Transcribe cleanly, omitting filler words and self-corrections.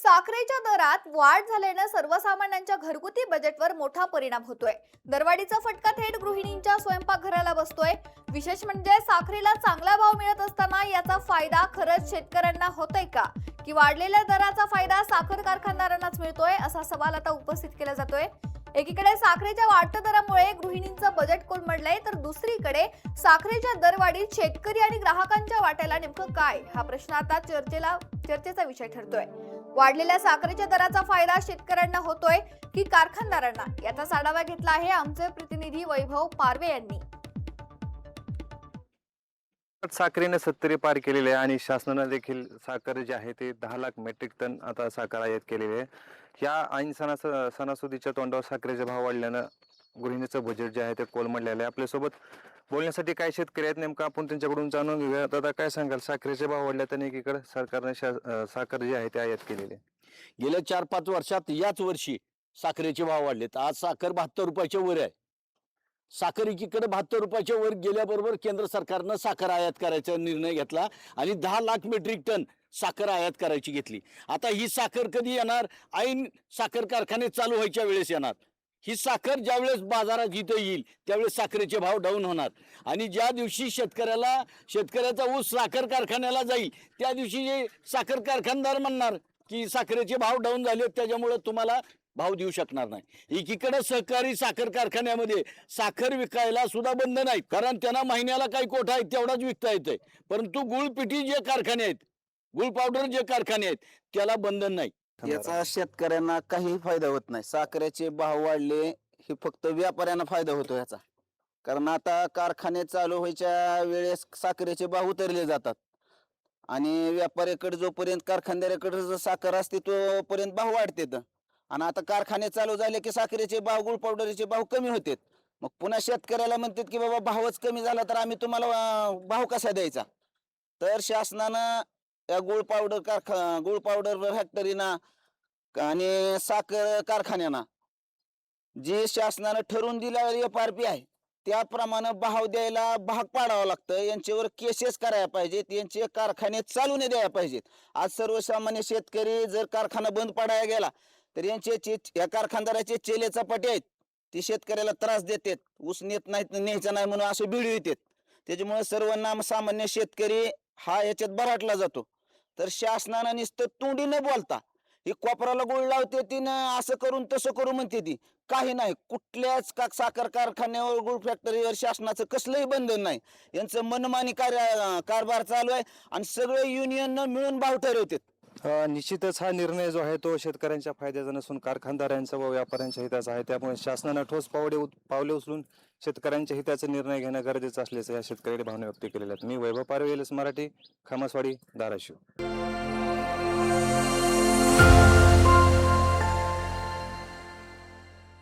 साखरेच्या दरात वाढ झाल्यानं सर्वसामान्यांच्या घरगुती बजेटवर मोठा परिणाम होतोय। दरवाढीचा फटका थेट गृहिणींच्या स्वयंपाकघराला बसतोय। विशेष म्हणजे साखरेला चांगला भाव मिळत असताना याचा फायदा खरंच शेतकऱ्यांना होतोय का, की वाढलेल्या दराचा फायदा साखर कारखानदारांनाच मिळतोय, असा सवाल आता उपस्थित केला जातोय। एकीकडे साखरेच्या वाढत्या दरामुळे गृहिणींचं बजेट कोलमडलंय, तर दुसरीकडे साखरेच्या दरवाढीत शेतकरी आणि ग्राहकांच्या वाट्याला नेमकं काय, हा प्रश्न आता चर्चेचा विषय ठरतोय। वाढलेल्या साखरेच्या दराचा फायदा शेतकऱ्यांना होतोय की कारखानदारांना, याचा आढावा घेतला आहे आमचे प्रतिनिधी वैभव पारवे यांनी। साखरेने 70 पार केलेले आहे आणि शासनाने देखील साखर जे आहे ते 10 लाख मेट्रिक टन आता साखर आयात केलेली आहे। या ऐन सणासुदीच्या तोंडावर साखरेचे भाव वाढल्यानं गृहिणीचं बजेट जे आहे ते कोलमडलेलं आहे। आपल्यासोबत बोलण्यासाठी काय शेतकरी आहेत नेमकं आपण त्यांच्याकडून जाणून घेऊया। दादा, काय सांगाल, साखरेचे भाव वाढले तर एकीकडे सरकारने साखर जी आहे ते आयात केलेली आहे। गेल्या 4-5 वर्षात याच वर्षी साखरेचे भाव वाढलेत। आज साखर 72 रुपयाच्या वर आहे। साखर एकीकडे 72 रुपयाच्या वर गेल्याबरोबर केंद्र सरकारनं साखर आयात करायचा निर्णय घेतला आणि 10 लाख मेट्रिक टन साखर आयात करायची घेतली। आता ही साखर कधी येणार? ऐन साखर कारखाने चालू व्हायच्या वेळेस येणार। ही साखर ज्यावेळेस बाजारात इथं येईल त्यावेळेस साखरेचे भाव डाऊन होणार आणि ज्या दिवशी शेतकऱ्याचा ऊस साखर कारखान्याला जाईल त्या दिवशी साखर कारखानदार म्हणणार की साखरेचे भाव डाऊन झाले, त्याच्यामुळे तुम्हाला भाव देऊ शकणार नाही। एकीकडे सहकारी साखर कारखान्यामध्ये साखर विकायला सुद्धा बंद नाही, कारण त्यांना महिन्याला काही कोठा आहे तेवढाच विकता येते, परंतु गुळपिठी जे कारखाने आहेत, गुळ पावडर जे कारखाने आहेत त्याला बंधन नाही। याचा शेतकऱ्यांना काही फायदा होत नाही। साखरेचे भाव वाढले हे फक्त व्यापाऱ्यांना फायदा होतो याचा, कारण आता कारखाने चालू व्हायच्या वेळेस साखरेचे भाव उतरले जातात आणि व्यापाऱ्याकडे जोपर्यंत कारखानदाराकडे साखर असते तोपर्यंत भाव वाढतात आणि आता कारखाने चालू झाले की साखरेचे भाव, गुळ पावडरचे भाव कमी होतात। मग पुन्हा शेतकऱ्याला म्हणतात की बाबा भावच कमी झाला तर आम्ही तुम्हाला भाव कसा द्यायचा? तर शासनानं या गुळ पावडर फॅक्टरीना आणि साखर कारखान्यांना जे शासनानं ठरवून दिलेली FRP आहे त्याप्रमाणे भाव द्यायला भाग पाडावं लागतं। यांच्यावर केसेस करायला पाहिजेत, यांचे कारखाने चालू नाही द्यायला पाहिजेत। आज सर्वसामान्य शेतकरी जर कारखाना बंद पाडायला गेला तर या कारखानदाराचे चेले चपाटे आहेत, ते शेतकऱ्याला त्रास देतात, ऊस नेत नाहीत, न्यायचा नाही म्हणून असे बिळू येतात। त्याच्यामुळे सर्वसामान्य शेतकरी हा याच्यात बराटला जातो। तर शासनानं नुसतं तोंडी न बोलता ही कोपराला गुळ लावते ती न असं करून तसं करू म्हणते ती, काही नाही। कुठल्याच साखर कारखान्यावर, गुळ फॅक्टरीवर शासनाचं कसलंही बंधन नाही। यांचं मनमानी कारभार चालू आहे आणि सगळे युनियन मिळून भाव ठरवतात। निश्चितच हा निर्णय जो आहे तो शेतकऱ्यांच्या फायद्याचा नसून कारखानदारांचा व व्यापाऱ्यांच्या हिताचा आहे। त्यामुळे शासनानं ठोस पावले उचलून शेतकऱ्यांच्या हिताचा निर्णय घेणं गरजेचं असल्याचं या शेतकऱ्यांनी भावना व्यक्त केलेल्या आहेत। मी वैभव पारवे, मराठी, खामसवाडी, धाराशिव।